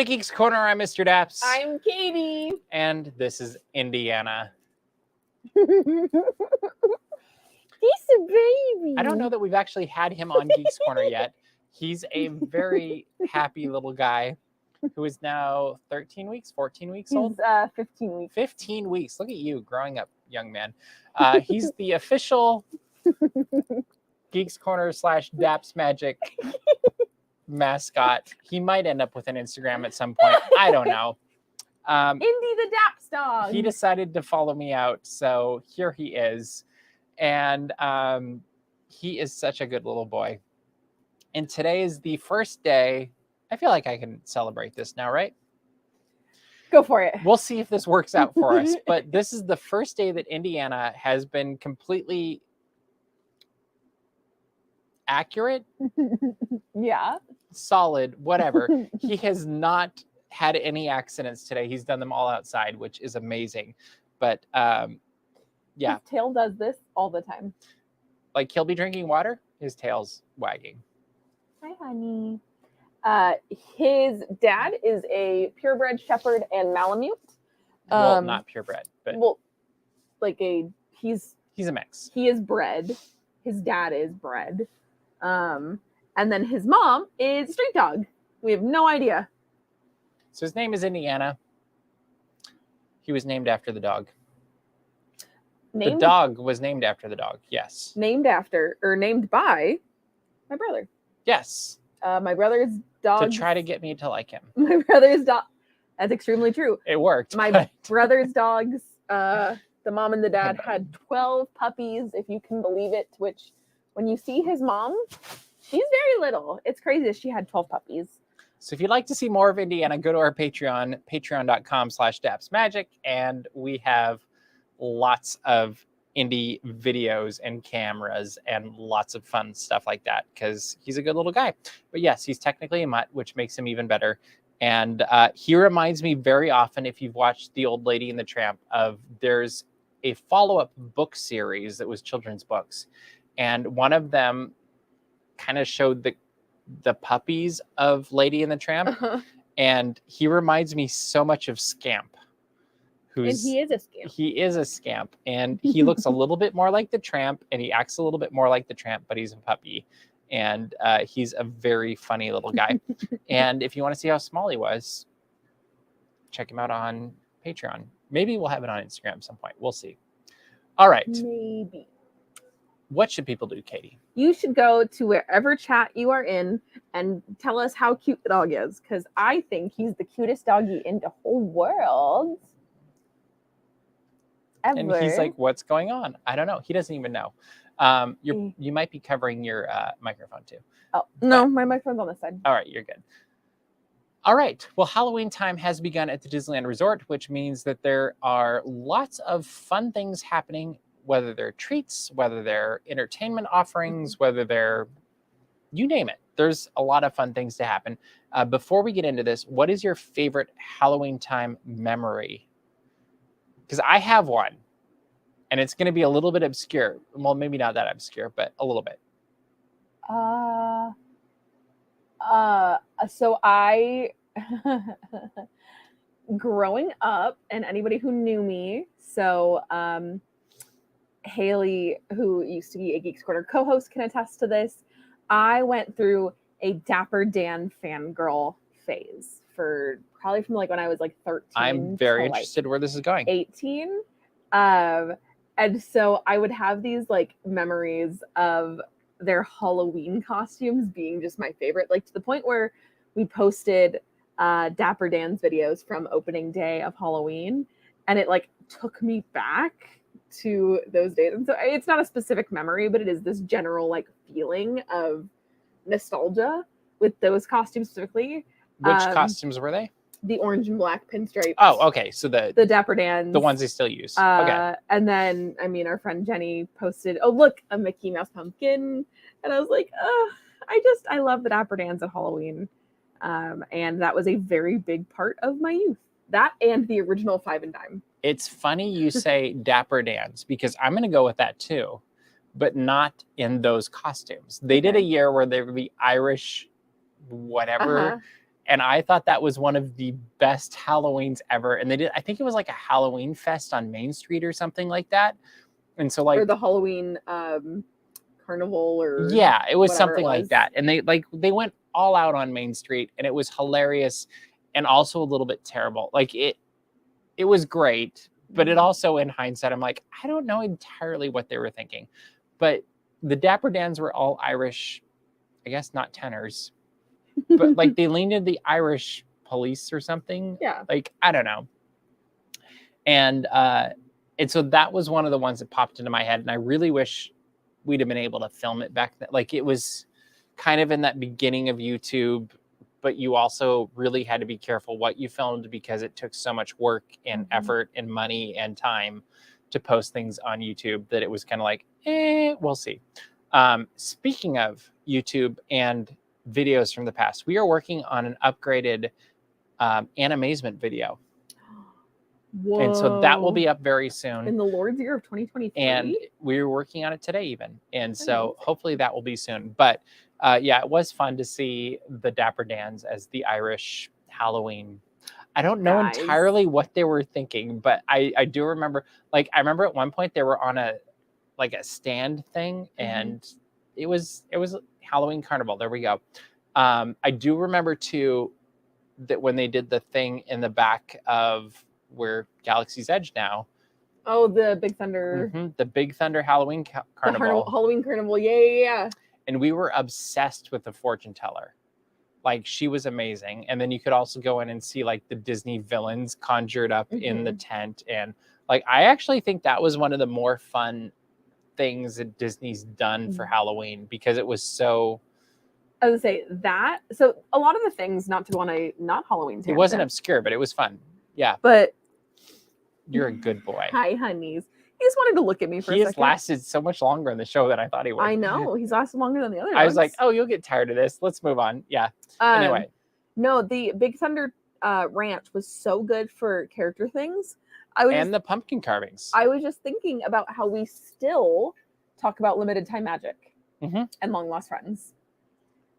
The Geeks Corner, I'm Mr. Daps. I'm Katie. And this is Indiana. He's a baby. I don't know that we've actually had him on Geeks Corner yet. He's a very happy little guy who is now 13 weeks, 14 weeks old? He's 15 weeks. 15 weeks. Look at you growing up, young man. He's the official Geeks Corner / Daps Magic mascot. He might end up with an Instagram at some point. I don't know. Indy the Daps dog. He decided to follow me out, so here he is. And he is such a good little boy. And today is the first day. I feel like I can celebrate this now, right? Go for it. We'll see if this works out for us. But this is the first day that Indiana has been completely accurate. Yeah. Solid, whatever. He has not had any accidents today. He's done them all outside, which is amazing. But yeah. His tail does this all the time. Like he'll be drinking water, his tail's wagging. Hi, honey. His dad is a purebred shepherd and Malamute. Well, not purebred, but well, like he's a mix. He is bred. His dad is bred. And then his mom is a street dog. We have no idea. So his name is Indiana. He was named after the dog. The dog was named after the dog, yes. Named by my brother. Yes. My brother's dog. To try to get me to like him. My brother's dog. That's extremely true. It worked. My brother's dogs, the mom and the dad had 12 puppies, if you can believe it, which when you see his mom, she's very little. It's crazy that she had 12 puppies. So if you'd like to see more of Indiana, go to our Patreon, patreon.com/dapsmagic, and we have lots of indie videos and cameras and lots of fun stuff like that because he's a good little guy. But yes, he's technically a mutt, which makes him even better. And he reminds me very often, if you've watched The Old Lady and the Tramp, of there's a follow-up book series that was children's books. And one of them kind of showed the puppies of Lady and the Tramp. Uh-huh. And he reminds me so much of Scamp. And he is a scamp. He is a scamp. And he looks a little bit more like the Tramp. And he acts a little bit more like the Tramp, but he's a puppy. And he's a very funny little guy. And if you want to see how small he was, check him out on Patreon. Maybe we'll have it on Instagram at some point. We'll see. All right. Maybe. What should people do, Katie? You should go to wherever chat you are in and tell us how cute the dog is, because I think he's the cutest doggy in the whole world. Ever. And he's like, what's going on? I don't know. He doesn't even know. You might be covering your microphone too. Oh, no, my microphone's on this side. All right, you're good. All right. Well, Halloween time has begun at the Disneyland Resort, which means that there are lots of fun things happening, whether they're treats, whether they're entertainment offerings, whether they're, you name it. There's a lot of fun things to happen. Before we get into this, what is your favorite Halloween time memory? Because I have one, and it's going to be a little bit obscure. Well, maybe not that obscure, but a little bit. So I, growing up, and anybody who knew me, so Haley, who used to be a Geeks Corner co-host, can attest to this. I went through a Dapper Dan fangirl phase for probably from like when I was like 13. I'm very interested where this is going. 18. And so I would have these like memories of their Halloween costumes being just my favorite, like to the point where we posted Dapper Dan's videos from opening day of Halloween, and it like took me back to those days. And so it's not a specific memory, but it is this general like feeling of nostalgia with those costumes specifically. Which costumes were they? The orange and black pinstripes. Oh, okay. So the Dapper Dans. The ones they still use. Okay. And then, I mean, our friend Jenny posted, oh, look, a Mickey Mouse pumpkin. And I was like, I love the Dapper Dans at Halloween. And that was a very big part of my youth. That and the original Five and Dime. It's funny you say Dapper Dans, because I'm going to go with that too, but not in those costumes. They did a year where there would be Irish whatever. And I thought that was one of the best Halloweens ever. And they did, I think it was like a Halloween fest on Main Street or something like that. And so like, or the Halloween carnival or yeah, it was whatever something it like was. that. And they went all out on Main Street, and it was hilarious and also a little bit terrible. Like it was great, but it also, in hindsight, I'm like, I don't know entirely what they were thinking. But the Dapper Dans were all Irish, I guess not tenors, but like they leaned into the Irish police or something. Yeah. Like, I don't know. And so that was one of the ones that popped into my head. And I really wish we'd have been able to film it back then. Like it was kind of in that beginning of YouTube, but you also really had to be careful what you filmed because it took so much work and effort and money and time to post things on YouTube that it was kind of like, we'll see. Speaking of YouTube and videos from the past, we are working on an upgraded Animazement video. Whoa. And so that will be up very soon. In the Lord's year of 2023. And we were working on it today even. And so hopefully that will be soon. But yeah, it was fun to see the Dapper Dans as the Irish Halloween. I don't know entirely what they were thinking, but I do remember, like, I remember at one point they were on a stand thing, and it was Halloween Carnival. There we go. I do remember too that when they did the thing in the back of where Galaxy's Edge now. Oh, the Big Thunder. The Big Thunder Halloween Carnival. The Halloween Carnival, yeah. And we were obsessed with the fortune teller. Like, she was amazing. And then you could also go in and see like the Disney villains conjured up in the tent. And like, I actually think that was one of the more fun things that Disney's done for Halloween, because it was so... I was gonna say that. So a lot of the things, not to go on a not Halloween tangent. It wasn't obscure, but it was fun. Yeah. But you're a good boy. Hi, honeys. He just wanted to look at me for a second. He has lasted so much longer in the show than I thought he would. I know. He's lasted longer than the other I was like, oh, you'll get tired of this. Let's move on. Yeah. Anyway. No, the Big Thunder Ranch was so good for character things. The pumpkin carvings. I was just thinking about how we still talk about limited time magic and long lost friends.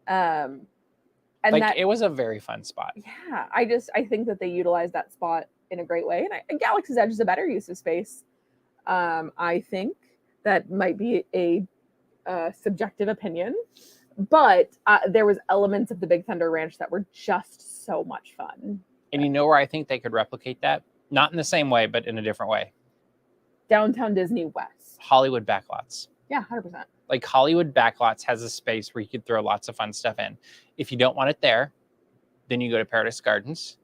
And like, it was a very fun spot. Yeah. I think that they utilized that spot in a great way. And Galaxy's Edge is a better use of space. I think that might be a subjective opinion, but there was elements of the Big Thunder Ranch that were just so much fun. And you know where I think they could replicate that? Not in the same way, but in a different way. Downtown Disney West. Hollywood Backlots. Yeah, 100%. Like, Hollywood Backlots has a space where you could throw lots of fun stuff in. If you don't want it there, then you go to Paradise Gardens.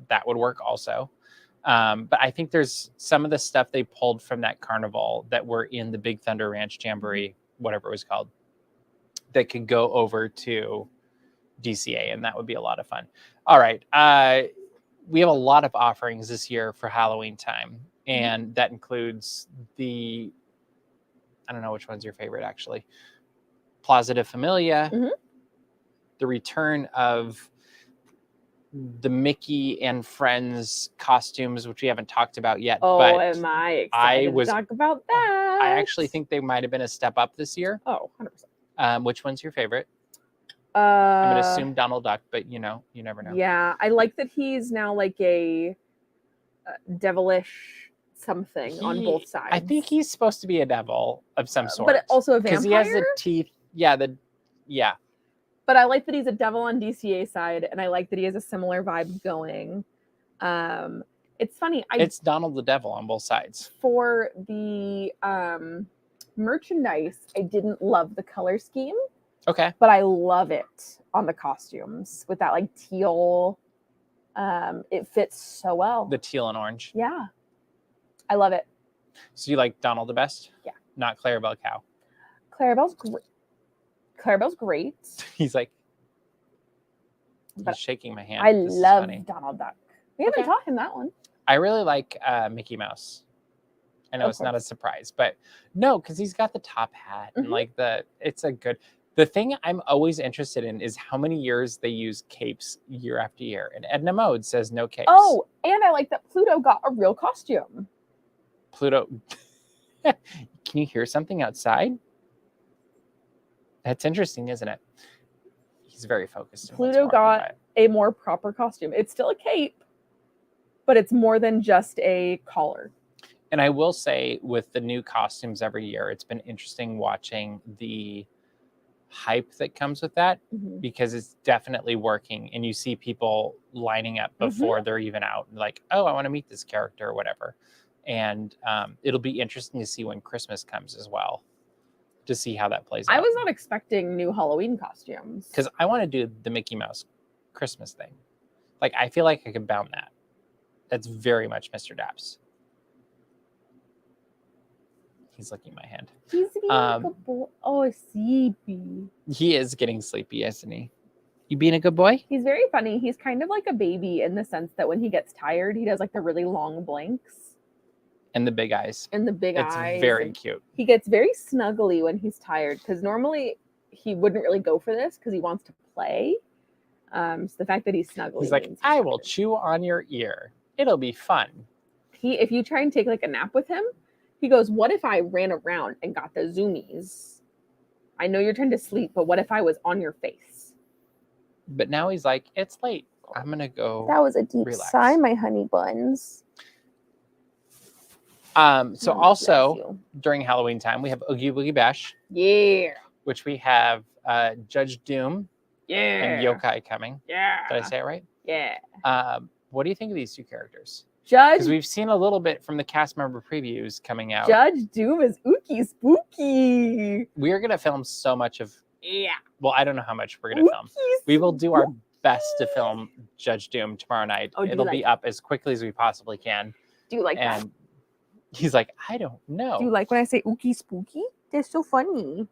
That would work also. But I think there's some of the stuff they pulled from that carnival that were in the Big Thunder Ranch Jamboree, whatever it was called, that could go over to DCA, and that would be a lot of fun. All right. We have a lot of offerings this year for Halloween time, and that includes I don't know which one's your favorite, actually. Plaza de Familia, the return of the Mickey and Friends costumes, which we haven't talked about yet. Oh, but am I excited to talk about that? I actually think they might have been a step up this year. Oh, 100%. Which one's your favorite? I'm going to assume Donald Duck, but you never know. Yeah, I like that he's now like a devilish something on both sides. I think he's supposed to be a devil of some sort. But also a vampire? Because he has the teeth. Yeah, But I like that he's a devil on DCA side, and I like that he has a similar vibe going. It's funny. It's Donald the Devil on both sides. For the merchandise, I didn't love the color scheme. Okay. But I love it on the costumes with that like teal. It fits so well. The teal and orange. Yeah. I love it. So you like Donald the best? Yeah. Not Clarabelle Cow. Clarabelle's great. Clarabelle's great. He's like, he's shaking my hand. I love Donald Duck. We haven't taught him that one. I really like Mickey Mouse. I know it's not a surprise, but no, because he's got the top hat and like it's a good. The thing I'm always interested in is how many years they use capes year after year. And Edna Mode says no capes. Oh, and I like that Pluto got a real costume. Pluto. Can you hear something outside? That's interesting, isn't it? He's very focused. Pluto got a more proper costume. It's still a cape, but it's more than just a collar. And I will say, with the new costumes every year, it's been interesting watching the hype that comes with that, because it's definitely working. And you see people lining up before they're even out, like, oh, I want to meet this character or whatever. And it'll be interesting to see when Christmas comes as well, to see how that plays out. I was not expecting new Halloween costumes. Because I want to do the Mickey Mouse Christmas thing. Like, I feel like I could bound that. That's very much Mr. Daps. He's licking my hand. He's being a good boy. Oh, sleepy. He is getting sleepy, isn't he? You being a good boy? He's very funny. He's kind of like a baby in the sense that when he gets tired, he does like the really long blinks. And the big eyes. And the big eyes. It's very cute. He gets very snuggly when he's tired, because normally he wouldn't really go for this because he wants to play. So the fact that he's snuggly. He's like, I will chew on your ear. It'll be fun. If you try and take like a nap with him, he goes, what if I ran around and got the zoomies? I know you're trying to sleep, but what if I was on your face? But now he's like, it's late. I'm going to go That was a deep relax. sigh, my honey buns. So also, during Halloween time, we have Oogie Boogie Bash. Yeah. Which we have Judge Doom Yeah. and Yokai coming. Yeah. Did I say it right? Yeah. What do you think of these two characters? Judge. Because we've seen a little bit from the cast member previews coming out. Judge Doom is ookie spooky. We are going to film so much of. Yeah. Well, I don't know how much we're going to film. We will do our best to film Judge Doom tomorrow night. It'll be up as quickly as we possibly can. Do you like that? And he's like, I don't know. Do you like when I say ookie spooky? That's so funny.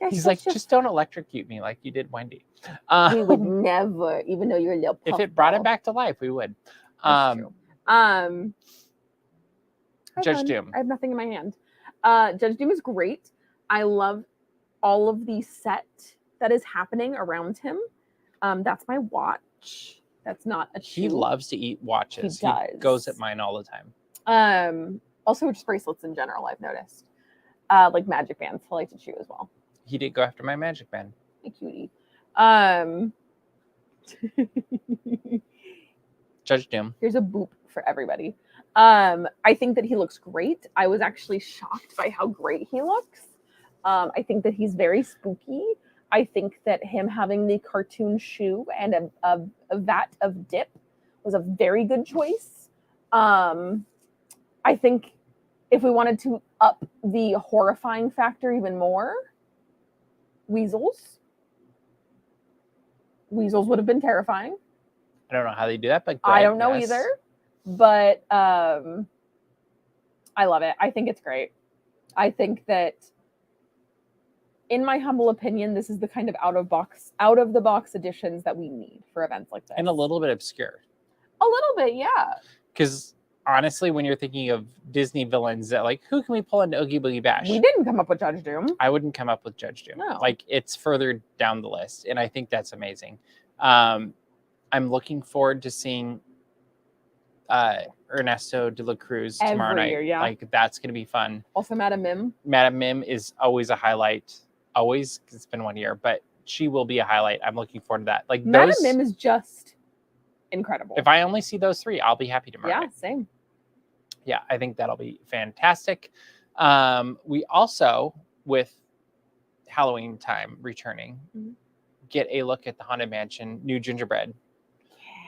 He's like, just don't electrocute me like you did Wendy. We would never, even though you're a little if it brought him back to life, we would. That's true. Judge Doom. I have nothing in my hand. Judge Doom is great. I love all of the set that is happening around him. That's my watch. That's not a shoe. He loves to eat watches. He does. He goes at mine all the time. Also just bracelets in general, I've noticed. Like magic bands, I like to chew as well. He did go after my magic band. A cutie. Judge Doom. Here's a boop for everybody. I think that he looks great. I was actually shocked by how great he looks. I think that he's very spooky. I think that him having the cartoon shoe and a vat of dip was a very good choice. I think if we wanted to up the horrifying factor even more, weasels would have been terrifying. I don't know how they do that, but I don't know either. But I love it. I think it's great. I think that, in my humble opinion, this is the kind of out of the box additions that we need for events like this. And a little bit obscure. A little bit, yeah. Because honestly, when you're thinking of Disney villains, that like, who can we pull into Oogie Boogie Bash? We didn't come up with Judge Doom. I wouldn't come up with Judge Doom. No. Like, it's further down the list, and I think that's amazing. I'm looking forward to seeing Ernesto de la Cruz tomorrow night. Year, yeah. Like, that's going to be fun. Also, Madame Mim. Madame Mim is always a highlight. Always, 'cause it's been 1 year, but she will be a highlight. I'm looking forward to that. Like, Madame Mim is just incredible. If I only see those three, I'll be happy tomorrow night. Same. Yeah, I think that'll be fantastic. We also, with Halloween time returning, get a look at the Haunted Mansion new gingerbread.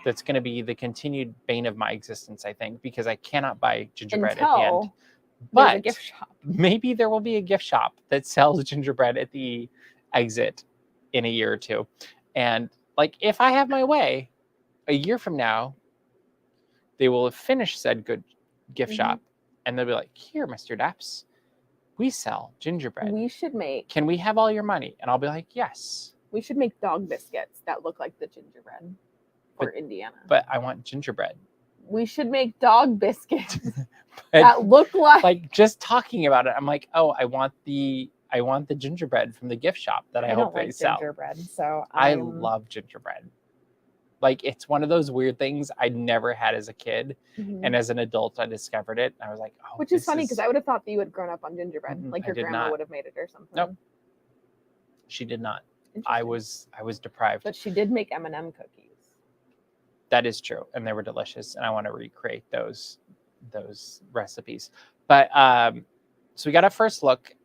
That's going to be the continued bane of my existence, I think, because I cannot buy gingerbread at the end. But a gift shop. Maybe there will be a gift shop that sells gingerbread at the exit in a year or two. And like, if I have my way, a year from now, they will have finished said good gift shop, and they'll be like, here, Mr. Daps, we sell gingerbread. We should make. Can we have all your money? And I'll be like, yes. We should make dog biscuits that look like the gingerbread for Indiana. But I want gingerbread. We should make dog biscuits that look like just talking about it. I'm like, oh, I want the gingerbread from the gift shop that I hope they sell. Gingerbread, so I love gingerbread. Like, it's one of those weird things I never had as a kid, and as an adult, I discovered it. I was like, oh, which is funny because I would have thought that you had grown up on gingerbread, like your grandma would have made it or something. Nope, she did not. I was deprived. But she did make M&M cookies. That is true, and they were delicious, and I want to recreate those recipes. But so we got a first look,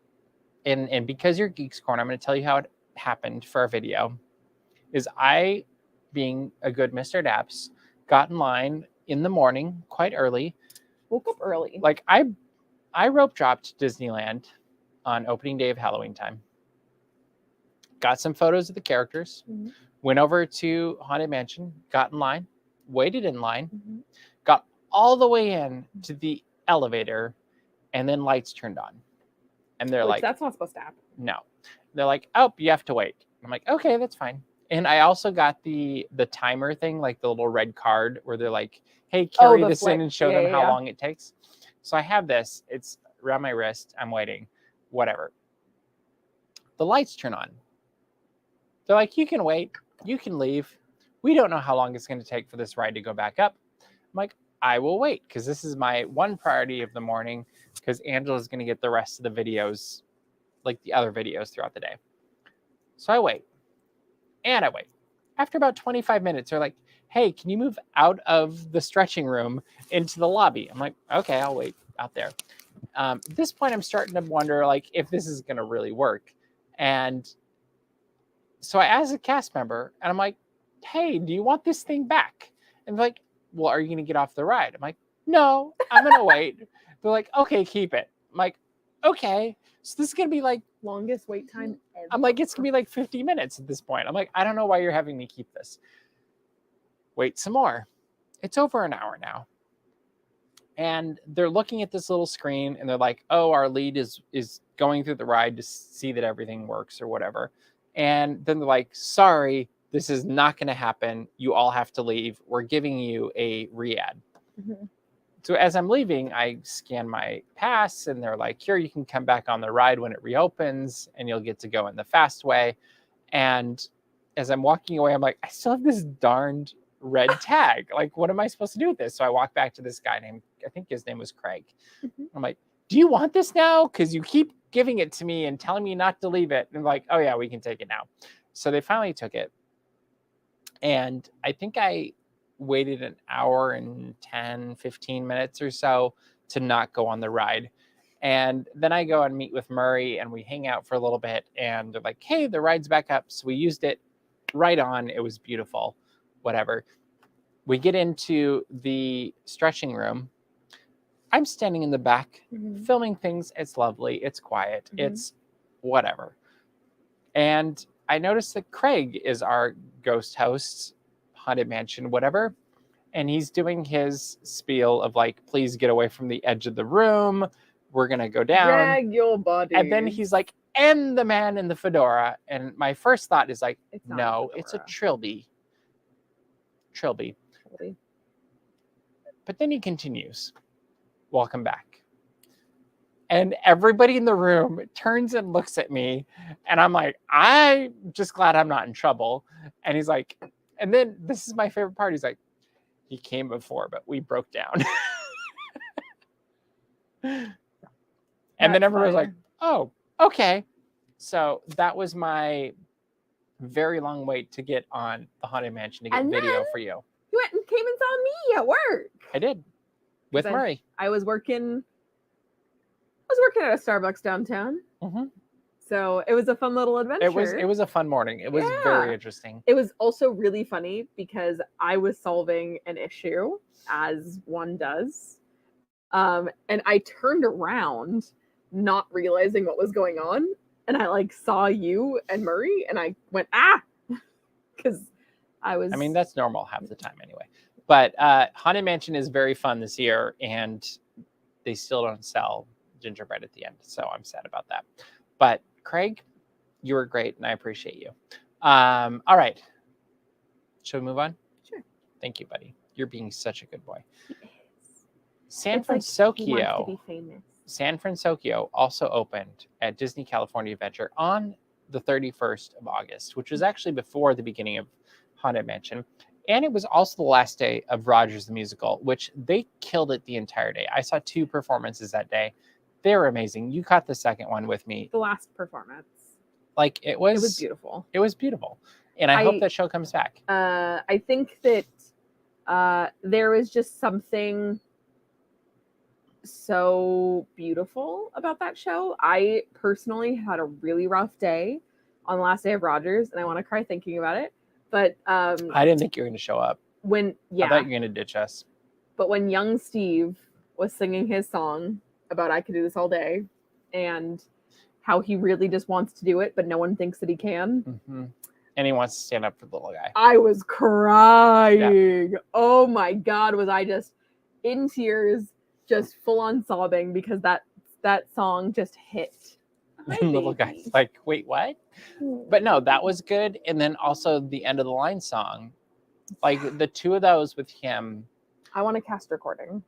and because you're Geeks Corner, I'm going to tell you how it happened for our video. Is I, being a good Mr. Daps, got in line in the morning quite early. Woke up early. Like I rope dropped Disneyland on opening day of Halloween time. Got some photos of the characters. Mm-hmm. Went over to Haunted Mansion. Got in line. Waited in line. Mm-hmm. Got all the way in to the elevator, and then lights turned on. And they're like, that's not supposed to happen. No. They're like, oh, you have to wait. I'm like, okay, that's fine. And I also got the timer thing, like the little red card where they're like, hey, carry this in and show them how long it takes. So I have this. It's around my wrist. I'm waiting. Whatever. The lights turn on. They're like, you can wait. You can leave. We don't know how long it's going to take for this ride to go back up. I'm like, I will wait because this is my one priority of the morning because Angela's going to get the rest of the videos, like the other videos throughout the day. So I wait. And I wait. After about 25 minutes, they're like, hey, can you move out of the stretching room into the lobby? I'm like, okay, I'll wait out there. At this point, I'm starting to wonder, like, if this is going to really work. And so I asked a cast member, and I'm like, hey, do you want this thing back? And they're like, well, are you going to get off the ride? I'm like, no, I'm going to wait. They're like, okay, keep it. I'm like, okay. So this is going to be like longest wait time ever. I'm like, it's going to be like 50 minutes at this point. I'm like, I don't know why you're having me keep this. Wait some more. It's over an hour now. And they're looking at this little screen and they're like, oh, our lead is going through the ride to see that everything works or whatever. And then they're like, sorry, this is not going to happen. You all have to leave. We're giving you a re-ad. Mm-hmm. So as I'm leaving, I scan my pass and they're like, here, you can come back on the ride when it reopens and you'll get to go in the fast way. And as I'm walking away, I'm like, I still have this darned red tag. Like, what am I supposed to do with this? So I walk back to this guy named, I think his name was Craig. Mm-hmm. I'm like, do you want this now? Because you keep giving it to me and telling me not to leave it. And I'm like, oh yeah, we can take it now. So they finally took it. And I think I waited an hour and 10, 15 minutes or so to not go on the ride. And then I go and meet with Murray and we hang out for a little bit and they're like, hey, the ride's back up. So we used it right on. It was beautiful, whatever. We get into the stretching room. I'm standing in the back, mm-hmm. filming things. It's lovely. It's quiet. Mm-hmm. It's whatever. And I noticed that Craig is our ghost host, Haunted Mansion, whatever. And he's doing his spiel of like, please get away from the edge of the room. We're going to go down. Drag your body. And then he's like, and the man in the fedora. And my first thought is like, no, it's a trilby. Trilby. But then he continues. Welcome back. And everybody in the room turns and looks at me. And I'm like, I'm just glad I'm not in trouble. And he's like, and then this is my favorite part. He's like, he came before, but we broke down. And then everyone's like, oh, okay. So that was my very long wait to get on the Haunted Mansion to get video for you. You went and came and saw me at work. I did. With Murray. I was working at a Starbucks downtown. Mm-hmm. So it was a fun little adventure. It was a fun morning. It was very interesting. It was also really funny because I was solving an issue, as one does. And I turned around, not realizing what was going on. And I like saw you and Murray and I went, because I mean, that's normal half the time anyway. But Haunted Mansion is very fun this year and they still don't sell gingerbread at the end. So I'm sad about that. But Craig, you were great and I appreciate you. All right. Should we move on? Sure. Thank you, buddy. You're being such a good boy. San Fransokyo. San Fransokyo also opened at Disney California Adventure on the 31st of August, which was actually before the beginning of Haunted Mansion. And it was also the last day of Rogers the Musical, which they killed it the entire day. I saw 2 performances that day. They were amazing. You caught the second one with me. The last performance. Like it was beautiful. It was beautiful. And I hope that show comes back. I think that There was just something so beautiful about that show. I personally had a really rough day on the last day of Rogers, and I want to cry thinking about it. But I didn't think you were going to show up. I thought you were going to ditch us. But when young Steve was singing his song about I could do this all day, and how he really just wants to do it, but no one thinks that he can. Mm-hmm. And he wants to stand up for the little guy. I was crying. Yeah. Oh my God, was I just in tears, just full on sobbing because that song just hit. The little guy's like, wait, what? But no, that was good. And then also the end of the line song, like the two of those with him. I want a cast recording.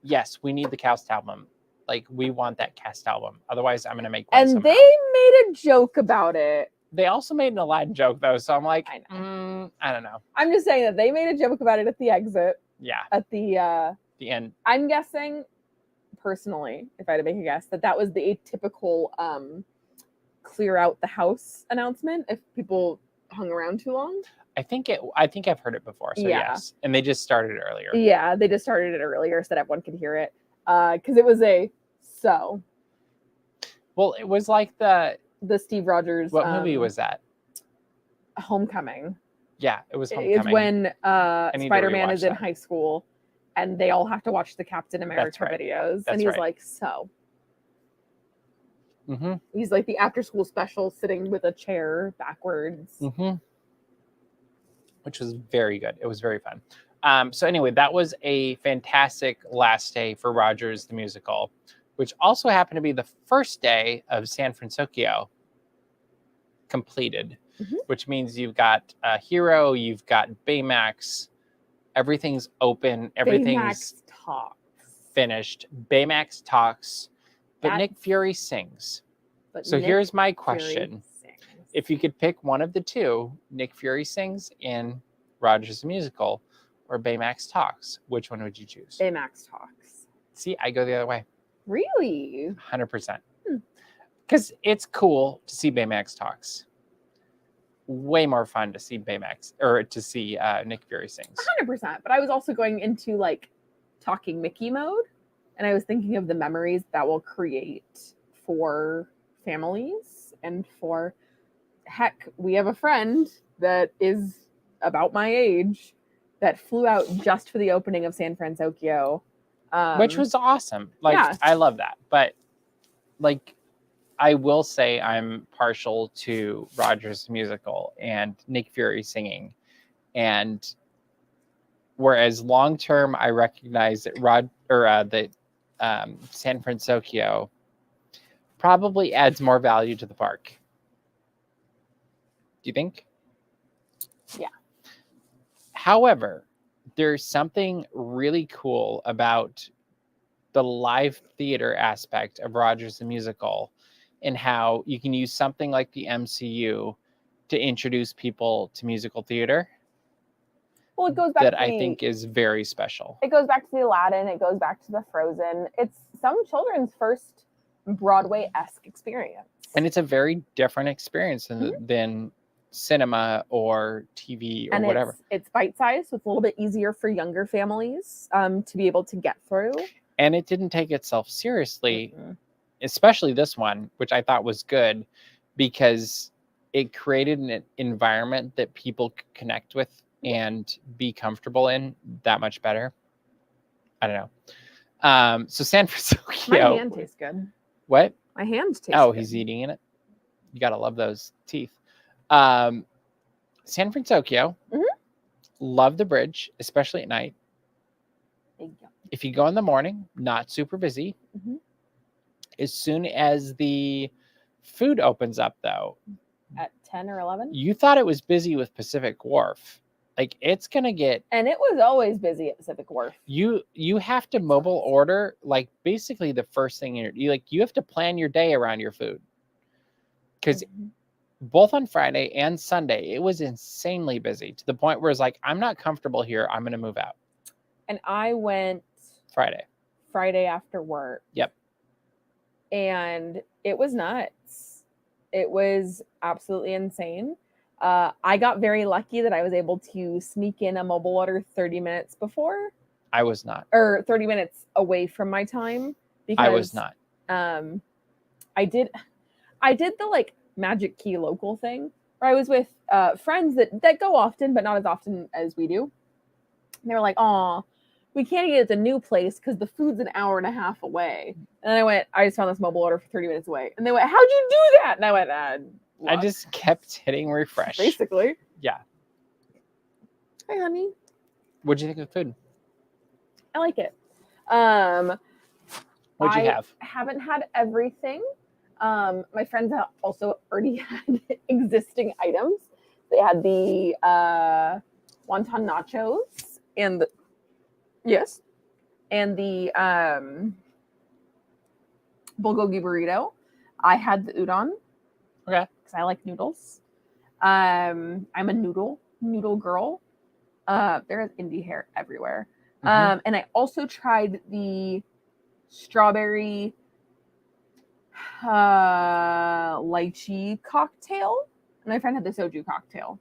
Yes, we need the cast album. Like, we want that cast album. Otherwise, I'm going to make one. And somehow. They made a joke about it. They also made an Aladdin joke, though. So I'm like, I don't know. I'm just saying that they made a joke about it at the exit. Yeah. At the end. I'm guessing, personally, if I had to make a guess, that was the atypical clear out the house announcement if people hung around too long. I think I've heard it before. So yeah. Yes. And they just started it earlier. Yeah, they just started it earlier so that everyone could hear it. Because it was Well, it was like the Steve Rogers. What movie was that? Homecoming. Yeah, it was Homecoming. It's when Spider-Man is in high school and they all have to watch the Captain America videos. And he's like, Mm-hmm. He's like the after-school special sitting with a chair backwards. Mm-hmm. Which was very good. It was very fun. So anyway, that was a fantastic last day for Rogers the Musical, which also happened to be the first day of San Fransokyo completed, which means you've got Hero, you've got Baymax, everything's open, everything's finished. Baymax talks, but Nick Fury sings. So here's my question. If you could pick one of the two, Nick Fury sings in Rogers the Musical or Baymax talks, which one would you choose? Baymax talks. See, I go the other way. Really? 100%. Because it's cool to see Baymax talks. Way more fun to see Baymax or to see Nick Fury sings. 100%. But I was also going into like talking Mickey mode, and I was thinking of the memories that will create for families and for. Heck, we have a friend that is about my age that flew out just for the opening of San Fransokyo. Which was awesome. Like, yeah. I love that. But, like, I will say I'm partial to Rogers Musical and Nick Fury singing. And whereas long-term, I recognize that San Fransokyo probably adds more value to the park. Do you think? Yeah. However, there's something really cool about the live theater aspect of Rogers the Musical and how you can use something like the MCU to introduce people to musical theater. Well, it goes back that I think is very special. It goes back to the Aladdin. It goes back to the Frozen. It's some children's first Broadway-esque experience. And it's a very different experience than cinema or TV or whatever. It's bite-sized, so it's a little bit easier for younger families to be able to get through. And it didn't take itself seriously, especially this one, which I thought was good because it created an environment that people could connect with and be comfortable in that much better. I don't know. So San Fransokyo. My hand tastes good. What? My hand tastes good. He's eating in it. You gotta love those teeth. San Fransokyo. Love the bridge, especially at night. If you go in the morning, not super busy. As soon as the food opens up, though, at 10 or 11, you thought it was busy with Pacific Wharf. Like, it's gonna get, and it was always busy at Pacific Wharf. You have to mobile order, like, basically the first thing you have to plan your day around your food, because both on Friday and Sunday it was insanely busy to the point where it's like, I'm not comfortable here, I'm gonna move out. And I went Friday after work. Yep. And it was nuts. It was absolutely insane. I got very lucky that I was able to sneak in a mobile order 30 minutes before, I was not. or 30 minutes away from my time, because I was not. I did the like Magic Key local thing where I was with friends that go often, but not as often as we do. And they were like, "Oh, we can't eat at the new place because the food's an hour and a half away." And then I went, "I just found this mobile order for 30 minutes away." And they went, "How'd you do that?" And I went, I just kept hitting refresh. Basically. Yeah. Hi, honey. What'd you think of the food? I like it. What'd you have? I haven't had everything. My friends also already had existing items. They had the wonton nachos and the bulgogi burrito. I had the udon. Okay. Because I like noodles. I'm a noodle girl. There is indie hair everywhere. Mhm. And I also tried the strawberry lychee cocktail. And my friend had the soju cocktail.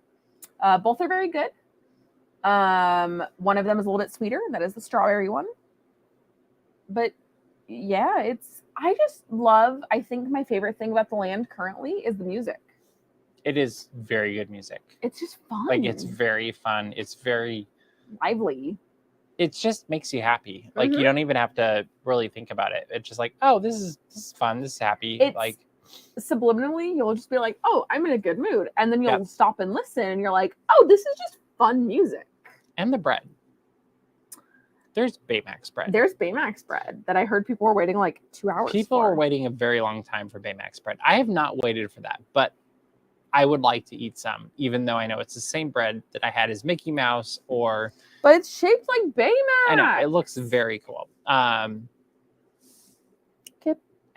Both are very good. One of them is a little bit sweeter. That is the strawberry one. But yeah, I think my favorite thing about the land currently is the music. It is very good music. It's just fun. Like, it's very fun. It's very lively. It just makes you happy. Like, you don't even have to really think about it. It's just like, oh, this is fun. This is happy. It's, like, subliminally, you'll just be like, oh, I'm in a good mood. And then you'll stop and listen and you're like, oh, this is just fun music. And the bread. There's Baymax bread. There's Baymax bread that I heard people were waiting like 2 hours People are waiting a very long time for Baymax bread. I have not waited for that, but I would like to eat some, even though I know it's the same bread that I had as Mickey Mouse or... But it's shaped like Baymax. I know. It looks very cool. I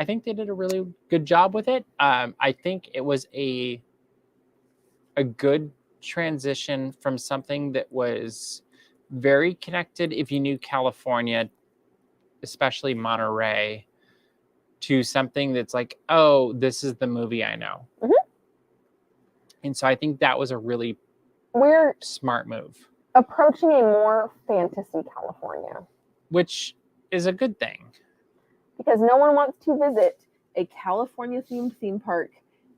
think they did a really good job with it. I think it was a good transition from something that was very connected, if you knew California, especially Monterey, to something that's like, oh, this is the movie I know. And so I think that was a really smart move. Approaching a more fantasy California. Which is a good thing. Because no one wants to visit a California-themed theme park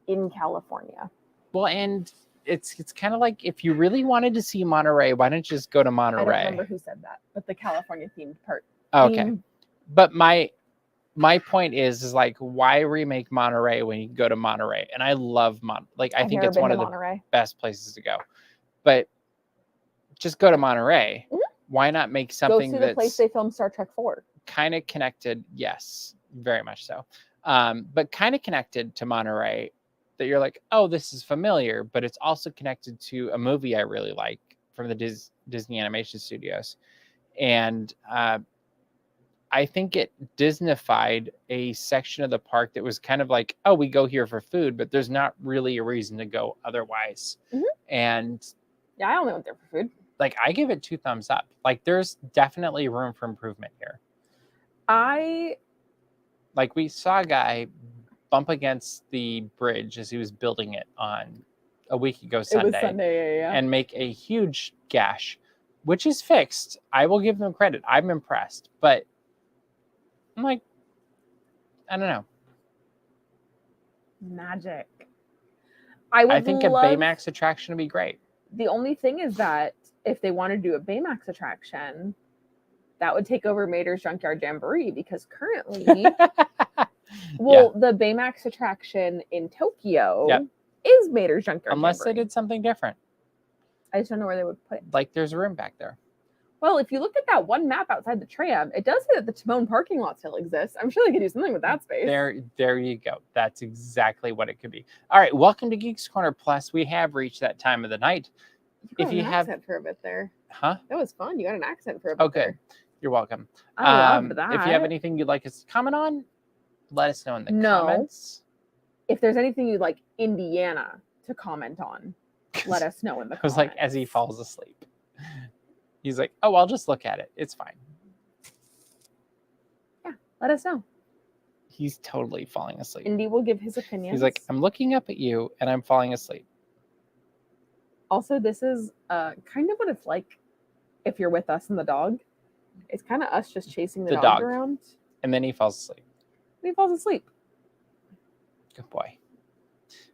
in California. Well, and it's kind of like, if you really wanted to see Monterey, why don't you just go to Monterey? I don't remember who said that, but the California-themed park. Okay. But my point is like, why remake Monterey when you can go to Monterey? And I love I think it's one of the best places to go. But just go to Monterey. Why not make something that's... Go see the place they filmed Star Trek 4. Kind of connected, yes, very much so. But kind of connected to Monterey, that you're like, oh, this is familiar, but it's also connected to a movie I really like from the Disney Animation Studios. And I think it Disneyfied a section of the park that was kind of like, oh, we go here for food, but there's not really a reason to go otherwise. And yeah, I only went there for food. Like, I give it 2 thumbs up. Like, there's definitely room for improvement here. We saw a guy bump against the bridge as he was building it on a week ago Sunday. It was Sunday, yeah. And make a huge gash, which is fixed. I will give them credit. I'm impressed. But I'm like, I don't know. Magic. I think a Baymax attraction would be great. The only thing is that if they want to do a Baymax attraction, that would take over Mater's Junkyard Jamboree, because currently, the Baymax attraction in Tokyo is Mater's Junkyard Jamboree. Unless they did something different. I just don't know where they would put it. Like, there's room back there. Well, if you look at that one map outside the tram, it does say that the Timon parking lot still exists. I'm sure they could do something with that space. There you go. That's exactly what it could be. All right, welcome to Geeks Corner Plus. We have reached that time of the night. You got an accent for a bit there. Huh? That was fun. You got an accent for a bit there. You're welcome. I love that. If you have anything you'd like us to comment on, let us know in the comments. If there's anything you'd like Indiana to comment on, let us know in the comments. It was like as he falls asleep. He's like, oh, I'll just look at it. It's fine. Yeah, let us know. He's totally falling asleep. Indy will give his opinion. He's like, I'm looking up at you and I'm falling asleep. Also, this is kind of what it's like if you're with us and the dog. It's kind of us just chasing the dog around. And then he falls asleep. He falls asleep. Good boy.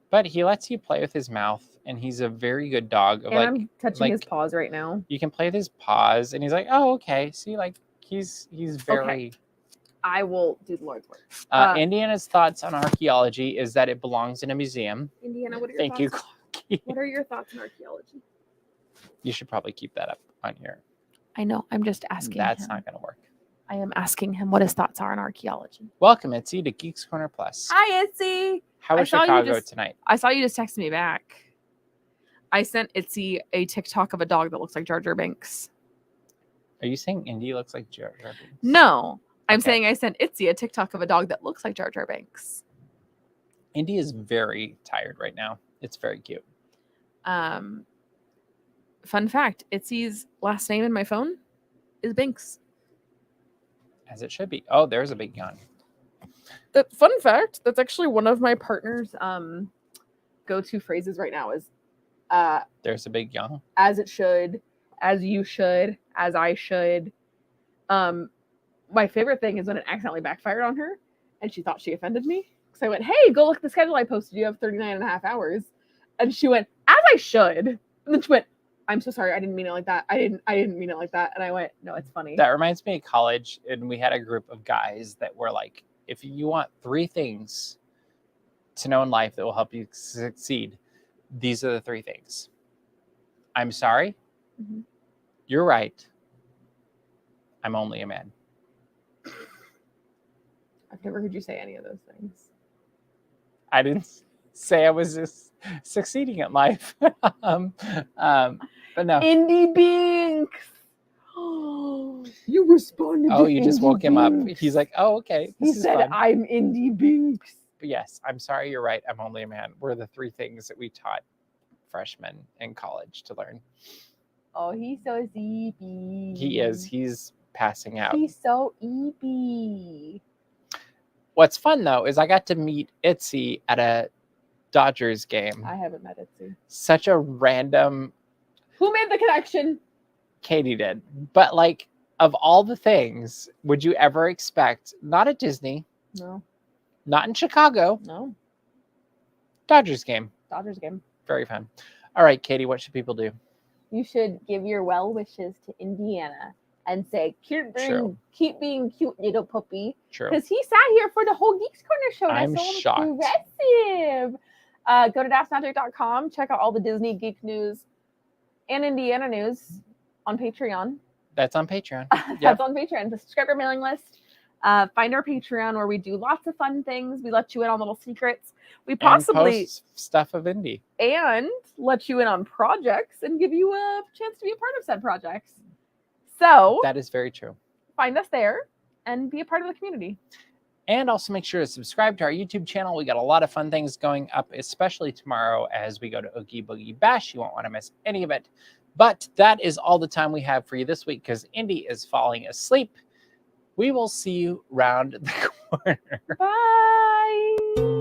But he lets you play with his mouth, and he's a very good dog. And I'm touching his paws right now. You can play with his paws, and he's like, oh, okay. See, like, he's very... Okay. I will do the Lord's work. Indiana's thoughts on archaeology is that it belongs in a museum. Indiana, what are your Thank you, thoughts? Clarky. What are your thoughts on archaeology? You should probably keep that up on here. I know. I'm just asking That's him. not going to work. I am asking him what his thoughts are on archaeology. Welcome, Itzy, to Geeks Corner Plus. Hi, Itzy. How was Chicago tonight? I saw you just text me back. I sent Itzy a TikTok of a dog that looks like Jar Jar Binks. Are you saying Indy looks like Jar Jar Binks? No. I'm saying I sent Itzy a TikTok of a dog that looks like Jar Jar Binks. Indy is very tired right now. It's very cute. Fun fact, Itzy's last name in my phone is Binks. As it should be. Oh, there's a big yawn. That fun fact, that's actually one of my partner's go-to phrases right now is there's a big yawn. As it should, as you should, as I should. My favorite thing is when it accidentally backfired on her and she thought she offended me. So I went, hey, go look at the schedule I posted. You have 39 and a half hours. And she went, as I should. And then she went, I'm so sorry. I didn't mean it like that. I didn't mean it like that. And I went, no, it's funny. That reminds me of college. And we had a group of guys that were like, if you want 3 things to know in life that will help you succeed, these are the 3 things. I'm sorry. Mm-hmm. You're right. I'm only a man. I've never heard you say any of those things. I didn't say I was just succeeding at life. But no. Indy Binks. Oh, you responded. Oh, you just woke him up. He's like, oh, okay. He said, fun. I'm Indy Binks. But yes, I'm sorry. You're right. I'm only a man. Were the 3 things that we taught freshmen in college to learn. Oh, he's so sleepy. He is. He's passing out. He's so eepy. What's fun, though, is I got to meet Itzy at a Dodgers game. I haven't met Itzy. Such a random... Who made the connection? Katie did. But, like, of all the things, would you ever expect... Not at Disney. No. Not in Chicago. No. Dodgers game. Dodgers game. Very fun. All right, Katie, what should people do? You should give your well wishes to Indiana and say, keep being cute, little puppy. True. Because he sat here for the whole Geeks Corner show. I'm shocked. Impressive. Go to DashMagic.com. Check out all the Disney geek news and Indiana news on Patreon. That's on Patreon. That's on Patreon. The subscriber mailing list. Find our Patreon where we do lots of fun things. We let you in on little secrets. We possibly post stuff of Indy. And let you in on projects and give you a chance to be a part of said projects. So that is very true. Find us there and be a part of the community. And also make sure to subscribe to our YouTube channel. We got a lot of fun things going up, especially tomorrow as we go to Oogie Boogie Bash. You won't want to miss any of it. But that is all the time we have for you this week because Indy is falling asleep. We will see you round the corner. Bye.